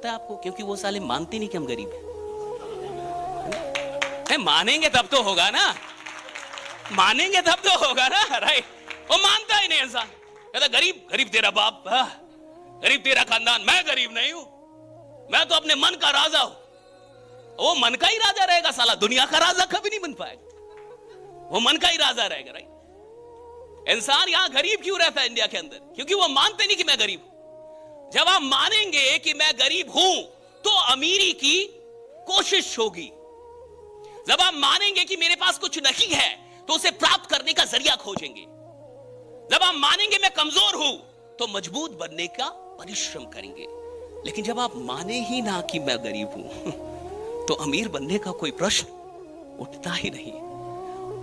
पता है आपको? क्योंकि वो साले मानते नहीं कि हम गरीब हैं। मानेंगे तब तो होगा ना, मानेंगे तब तो होगा ना, राइट? वो मानता ही नहीं इंसान, कहता गरीब गरीब तेरा बाप, गरीब तेरा खानदान, मैं गरीब नहीं हूं, मैं तो अपने मन का राजा हूं। वो मन का ही राजा रहेगा साला, दुनिया का राजा कभी नहीं बन पाएगा, वो मन का ही राजा रहेगा, राइट? इंसान यहां गरीब क्यों रहता है इंडिया के अंदर? क्योंकि वो मानते नहीं कि मैं गरीब हूं। जब आप मानेंगे कि मैं गरीब हूं तो अमीरी की कोशिश होगी। जब आप मानेंगे कि मेरे पास कुछ नहीं है तो उसे प्राप्त करने का जरिया खोजेंगे। जब आप मानेंगे मैं कमजोर हूं तो मजबूत बनने का परिश्रम करेंगे। लेकिन जब आप माने ही ना कि मैं गरीब हूं तो अमीर बनने का कोई प्रश्न उठता ही नहीं।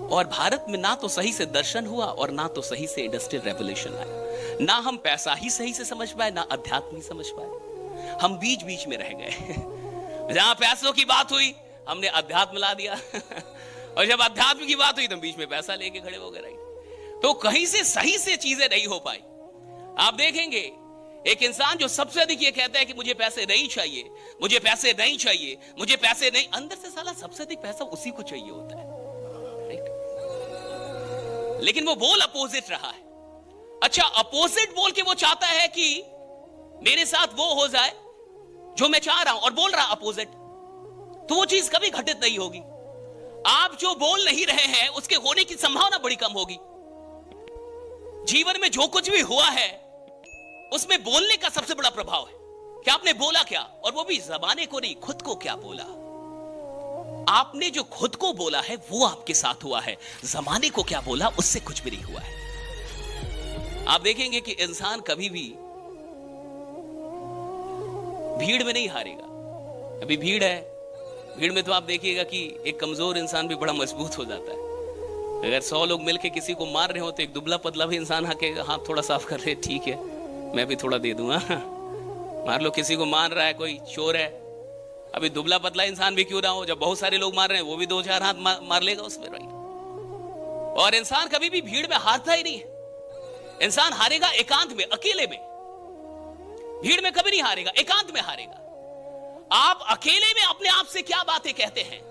और भारत में ना तो सही से दर्शन हुआ और ना तो सही से इंडस्ट्रियल रेवोल्यूशन आया। ना हम पैसा ही सही से समझ पाए, ना अध्यात्म ही समझ पाए। हम बीच बीच में रह गए। जहां पैसों की बात हुई हमने अध्यात्म ला दिया और जब अध्यात्म की बात हुई तो बीच में पैसा लेके खड़े हो गए, राइट? तो कहीं से सही से चीजें नहीं हो पाई। आप देखेंगे एक इंसान जो सबसे अधिक ये कहता है कि मुझे पैसे नहीं चाहिए, मुझे पैसे नहीं चाहिए, मुझे पैसे नहीं, अंदर से साला सबसे अधिक पैसा उसी को चाहिए होता है, राइट? लेकिन वो बोल अपोजिट रहा है। अच्छा, अपोजिट बोल के वो चाहता है कि मेरे साथ वो हो जाए जो मैं चाह रहा हूं, और बोल रहा अपोजिट, तो वो चीज कभी घटित नहीं होगी। आप जो बोल नहीं रहे हैं उसके होने की संभावना बड़ी कम होगी। जीवन में जो कुछ भी हुआ है उसमें बोलने का सबसे बड़ा प्रभाव है कि आपने बोला क्या, और वो भी जमाने को नहीं, खुद को क्या बोला। आपने जो खुद को बोला है वो आपके साथ हुआ है, जमाने को क्या बोला उससे कुछ भी नहीं हुआ है। आप देखेंगे कि इंसान कभी भी भीड़ में नहीं हारेगा। अभी भीड़ है, भीड़ में तो आप देखिएगा कि एक कमजोर इंसान भी बड़ा मजबूत हो जाता है। अगर 100 लोग मिलके किसी को मार रहे हो तो एक दुबला पतला भी इंसान आके हाथ थोड़ा साफ कर ले, ठीक है मैं भी थोड़ा दे दूंगा। मार लो, किसी को मार रहा है कोई चोर है, अभी दुबला पतला इंसान भी क्यों ना हो, जब बहुत सारे लोग मार रहे हैं वो भी 2-4 हाथ मार लेगा उसमें, राइट? और इंसान कभी भी भीड़ में हारता ही नहीं है। इंसान हारेगा एकांत में, अकेले में। भीड़ में कभी नहीं हारेगा, एकांत में हारेगा। आप अकेले में अपने आप से क्या बातें कहते हैं,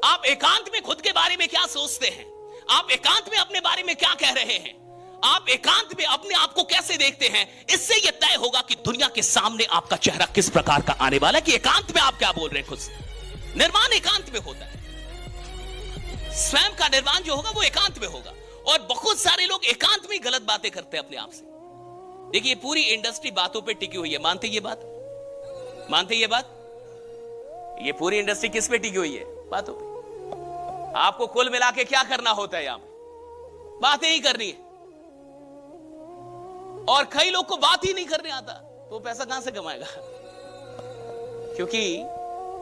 आप एकांत में खुद के बारे में क्या सोचते हैं, आप एकांत में अपने बारे में क्या कह रहे हैं, आप एकांत में अपने आप को कैसे देखते हैं, इससे यह तय होगा कि दुनिया के सामने आपका चेहरा किस प्रकार का आने वाला है, कि एकांत में आप क्या बोल रहे हैं खुद से। निर्माण एकांत में होता है, स्वयं का निर्माण जो होगा वो एकांत में होगा। और बहुत सारे लोग एकांत में गलत बातें करते हैं अपने आप से। देखिए पूरी इंडस्ट्री बातों पे टिकी हुई है, मानते ये बात? मानते ये बात? ये पूरी इंडस्ट्री किस पे टिकी हुई है? बातों पे। आपको कुल मिला के क्या करना होता है? यहां पे बातें ही करनी है। और कई लोग को बात ही नहीं करने आता तो पैसा कहां से कमाएगा? क्योंकि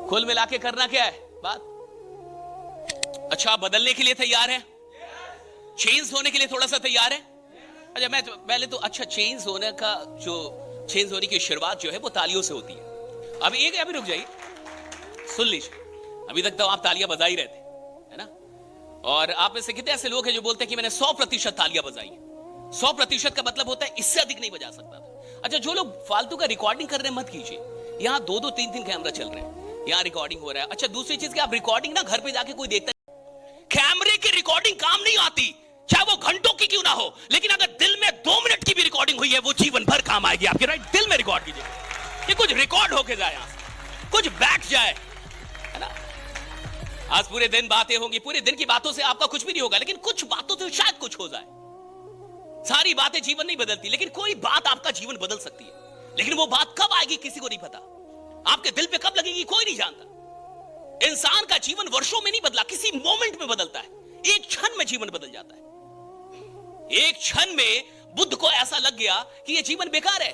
कुल मिला के करना क्या है? बात। अच्छा, बदलने के लिए तैयार है? चेंज होने के लिए थोड़ा सा तैयार है? अच्छा, मैं पहले तो अच्छा, चेंज होने का जो चेंज होने की शुरुआत जो है वो तालियों से होती है। अभी रुक जाइए, सुन लीजिए। अभी तक तो आप तालियां बजा ही रहे थे, है ना? और आप में से कितने ऐसे लोग हैं जो बोलते हैं कि मैंने 100% तालियां बजाई है। 100% का मतलब होता है इससे अधिक नहीं बजा सकता था। अच्छा, जो लोग फालतू का रिकॉर्डिंग कर रहे हैं मत कीजिए। यहाँ 2-2, 3-3 कैमरा चल रहे हैं, यहाँ रिकॉर्डिंग हो रहा है। अच्छा, दूसरी चीज कि आप रिकॉर्डिंग ना घर पे जाके कोई देखता है, कैमरे की रिकॉर्डिंग काम नहीं आती, चाहे वो घंटों की क्यों ना हो। लेकिन अगर दिल में 2 मिनट की भी रिकॉर्डिंग हुई है वो जीवन भर काम आएगी आपके, राइट? दिल में रिकॉर्ड कीजिए, ये कुछ रिकॉर्ड होके जाए, कुछ बैठ जाए, है ना? आज पूरे दिन बातें होंगी, पूरे दिन की बातों से आपका कुछ भी नहीं होगा, लेकिन कुछ बातों से शायद कुछ हो जाए। सारी बातें जीवन नहीं बदलती, लेकिन कोई बात आपका जीवन बदल सकती है। लेकिन वो बात कब आएगी किसी को नहीं पता, आपके दिल पे कब लगेगी कोई नहीं जानता। इंसान का जीवन वर्षों में नहीं बदला, किसी मोमेंट में बदलता है। एक क्षण में जीवन बदल जाता है। एक क्षण में बुद्ध को ऐसा लग गया कि यह जीवन बेकार है।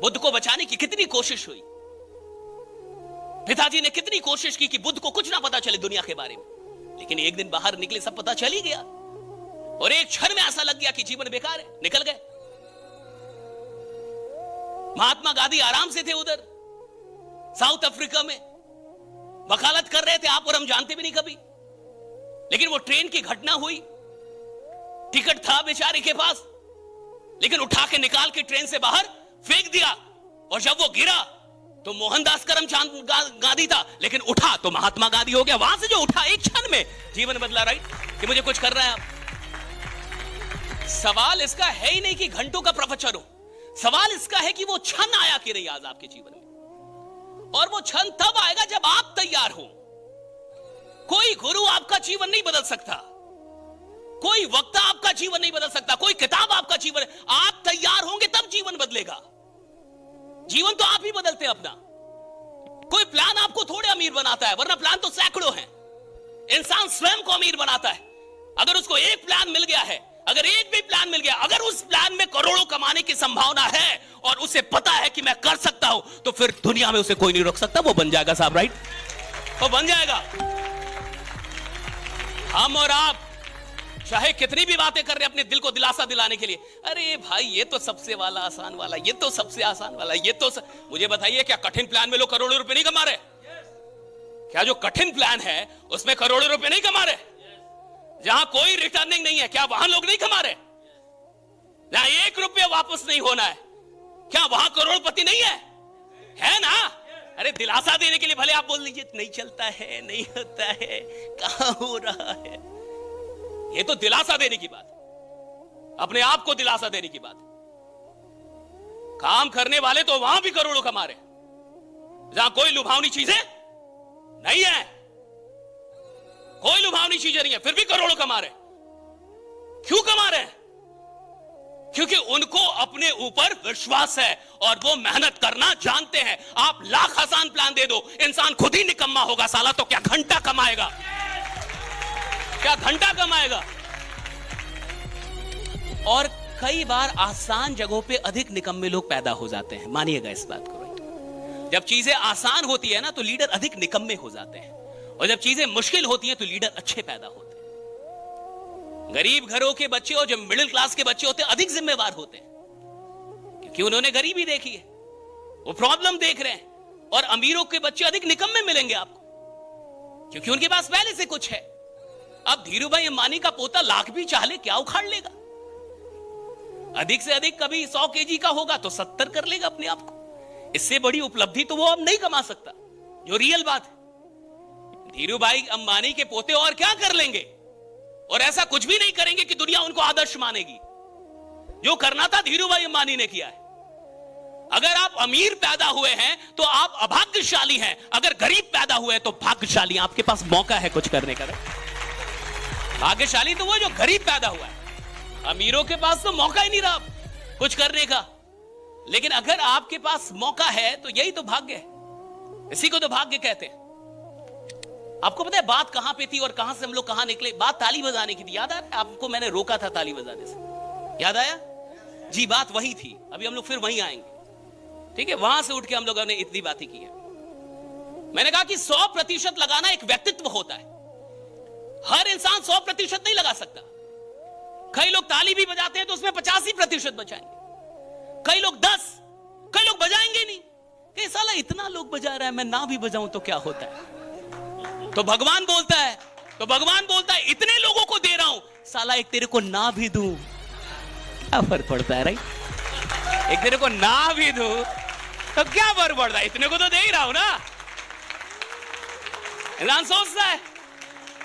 बुद्ध को बचाने की कितनी कोशिश हुई, पिताजी ने कितनी कोशिश की कि बुद्ध को कुछ ना पता चले दुनिया के बारे में, लेकिन एक दिन बाहर निकले सब पता चल ही गया। और एक क्षण में ऐसा लग गया कि जीवन बेकार है, निकल गए। महात्मा गांधी आराम से थे उधर साउथ अफ्रीका में, वकालत कर रहे थे आप और हम जानते भी नहीं कभी। लेकिन वो ट्रेन की घटना हुई, टिकट था बेचारे के पास, लेकिन उठा के निकाल के ट्रेन से बाहर फेंक दिया। और जब वो गिरा तो मोहनदास करमचंद गांधी था, लेकिन उठा तो महात्मा गांधी हो गया। वहां से जो उठा एक क्षण में जीवन बदला। राइट, कि मुझे कुछ कर रहा है आप। सवाल इसका है ही नहीं कि घंटों का प्रवचन हो, सवाल इसका है कि वो क्षण आया कि नहीं आज आपके जीवन में। और वो क्षण तब आएगा जब आप तैयार हो। कोई गुरु आपका जीवन नहीं बदल सकता, कोई वक्ता आपका जीवन नहीं बदल सकता, कोई किताब आपका जीवन। आप तैयार होंगे तब जीवन बदलेगा। जीवन तो आप ही बदलते हैं अपना। कोई प्लान आपको थोड़े अमीर बनाता है, वरना प्लान तो सैकड़ों हैं। इंसान स्वयं को अमीर बनाता है। अगर उसको एक प्लान मिल गया है, अगर एक भी प्लान मिल गया, अगर उस प्लान में करोड़ों कमाने की संभावना है और उसे पता है कि मैं कर सकता हूं, तो फिर दुनिया में उसे कोई नहीं रोक सकता। वो बन जाएगा साहब। राइट, वो बन जाएगा। हम और आप चाहे कितनी भी बातें कर रहे हैं अपने दिल को दिलासा दिलाने के लिए, अरे भाई ये तो सबसे वाला आसान वाला, ये तो सबसे आसान वाला, ये तो मुझे बताइए, क्या कठिन प्लान में लोग करोड़ों रुपए नहीं कमा रहे? क्या जो कठिन प्लान है उसमें करोड़ों रुपए नहीं कमा रहे? जहां कोई रिटर्निंग नहीं है, क्या वहां लोग नहीं कमा रहे? जहां 1 रुपया वापस नहीं होना है, क्या वहां करोड़पति नहीं है ना? अरे दिलासा देने के लिए भले आप बोल लीजिए नहीं चलता है, नहीं होता है, कहां हो रहा है। ये तो दिलासा देने की बात, अपने आप को दिलासा देने की बात। काम करने वाले तो वहां भी करोड़ों कमा रहे, जहां कोई लुभावनी चीजें नहीं है, कोई लुभावनी चीजें नहीं है, फिर भी करोड़ों कमा रहे। क्यों कमा रहे? क्योंकि उनको अपने ऊपर विश्वास है और वो मेहनत करना जानते हैं। आप लाख आसान प्लान दे दो, इंसान खुद ही निकम्मा होगा साला, तो क्या घंटा कमाएगा? क्या घंटा कमाएगा? और कई बार आसान जगहों पे अधिक निकम्मे लोग पैदा हो जाते हैं, मानिएगा इस बात को। जब चीजें आसान होती है ना तो लीडर अधिक निकम्मे हो जाते हैं, और जब चीजें मुश्किल होती हैं तो लीडर अच्छे पैदा होते हैं। गरीब घरों के बच्चे और जो मिडिल क्लास के बच्चे होते हैं अधिक जिम्मेवार होते हैं, क्योंकि उन्होंने गरीबी देखी है, वो प्रॉब्लम देख रहे हैं। और अमीरों के बच्चे अधिक निकम्मे मिलेंगे आपको, क्योंकि उनके पास पहले से कुछ है। अब धीरूभाई अंबानी का पोता लाख भी चाह ले क्या उखाड़ लेगा? अधिक से अधिक कभी 100 केजी का होगा तो 70 कर लेगा अपने आप को। इससे बड़ी उपलब्धि तो वो अब नहीं कमा सकता, जो रियल बात है। धीरूभाई अंबानी के पोते और क्या कर लेंगे? और ऐसा कुछ भी नहीं करेंगे कि दुनिया उनको आदर्श मानेगी। जो करना था धीरूभाई अंबानी ने किया है। अगर आप अमीर पैदा हुए हैं तो आप अभाग्यशाली हैं, अगर गरीब पैदा हुए हैं तो भाग्यशाली। आपके पास मौका है कुछ करने का। भाग्यशाली तो वो जो गरीब पैदा हुआ है, अमीरों के पास तो मौका ही नहीं रहा कुछ करने का। लेकिन अगर आपके पास मौका है तो यही तो भाग्य है, इसी को तो भाग्य कहते हैं। आपको पता है बात कहां पे थी और कहां से हम लोग कहां निकले? बात ताली बजाने की थी, याद आ रहा है आपको? मैंने रोका था ताली बजाने से, याद आया जी? बात वही थी, अभी हम लोग फिर वहीं आएंगे, ठीक है? वहां से उठ के हम लोगों ने इतनी बातें की है। मैंने कहा कि 100% लगाना एक व्यक्तित्व होता है। हर इंसान 100% नहीं लगा सकता। कई लोग ताली भी बजाते हैं तो उसमें 85% बजाएंगे, कई लोग 10, कई लोग बजाएंगे नहीं। कि साला इतना लोग बजा रहा है, मैं ना भी बजाऊं तो क्या होता है? तो भगवान बोलता है, इतने लोगों को दे रहा हूं, साला एक तेरे को ना भी दूं क्या फर्क पड़ता है? राइट, एक तेरे को ना भी दूं तो क्या फर्क पड़ता है? इतने को तो दे ही रहा हूं ना। इंसान सोचता है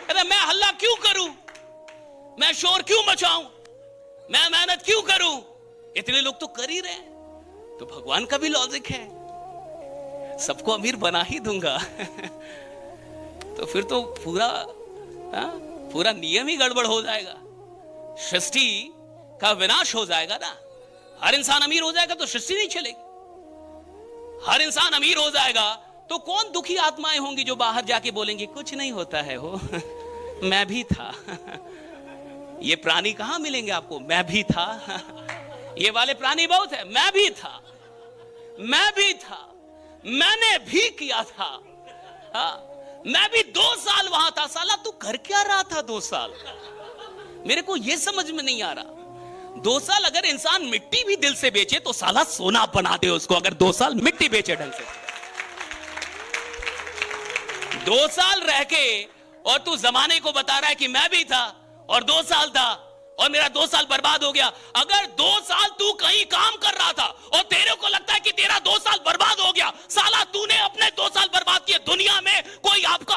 अरे मैं हल्ला क्यों करूं, मैं शोर क्यों मचाऊं, मैं मेहनत क्यों करूं, इतने लोग तो कर ही रहे हैं। तो भगवान का भी लॉजिक है, सबको अमीर बना ही दूंगा तो फिर तो पूरा नियम ही गड़बड़ हो जाएगा, सृष्टि का विनाश हो जाएगा ना। हर इंसान अमीर हो जाएगा तो सृष्टि नहीं चलेगी। हर इंसान अमीर हो जाएगा तो कौन दुखी आत्माएं होंगी जो बाहर जाके बोलेंगी कुछ नहीं होता है हो मैं भी था ये प्राणी कहां मिलेंगे आपको? मैं भी था ये वाले प्राणी बहुत है। मैं भी था, मैंने भी किया था। मैं भी 2 साल वहां था। साला तू कर क्या रहा था 2 साल? मेरे को यह समझ में नहीं आ रहा। 2 साल अगर इंसान मिट्टी भी दिल से बेचे तो साला सोना बना दे उसको, अगर 2 साल मिट्टी बेचे ढंग से। 2 साल रह के और तू जमाने को बता रहा है कि मैं भी था और 2 साल था और मेरा 2 साल बर्बाद हो गया। अगर 2 साल तू कहीं काम कर रहा था और तेरे को लगता है कि तेरा 2 साल बर्बाद हो गया, साला तू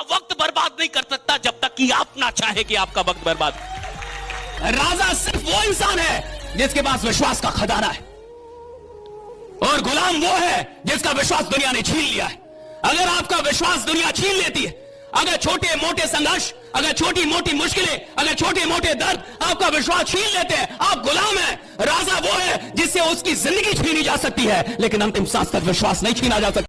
वक्त बर्बाद नहीं कर सकता जब तक कि आप ना चाहे कि आपका वक्त बर्बाद हो। राजा सिर्फ वो इंसान है जिसके पास विश्वास का खजाना है, और गुलाम वो है जिसका विश्वास दुनिया ने छीन लिया है। अगर आपका विश्वास दुनिया छीन लेती है, अगर छोटे मोटे संघर्ष, अगर छोटी मोटी मुश्किलें, अगर छोटे मोटे दर्द आपका विश्वास छीन लेते हैं, आप गुलाम हैं। राजा वो है जिससे उसकी जिंदगी छीनी जा सकती है, लेकिन अंतिम सांस तक विश्वास नहीं छीना जा सकता।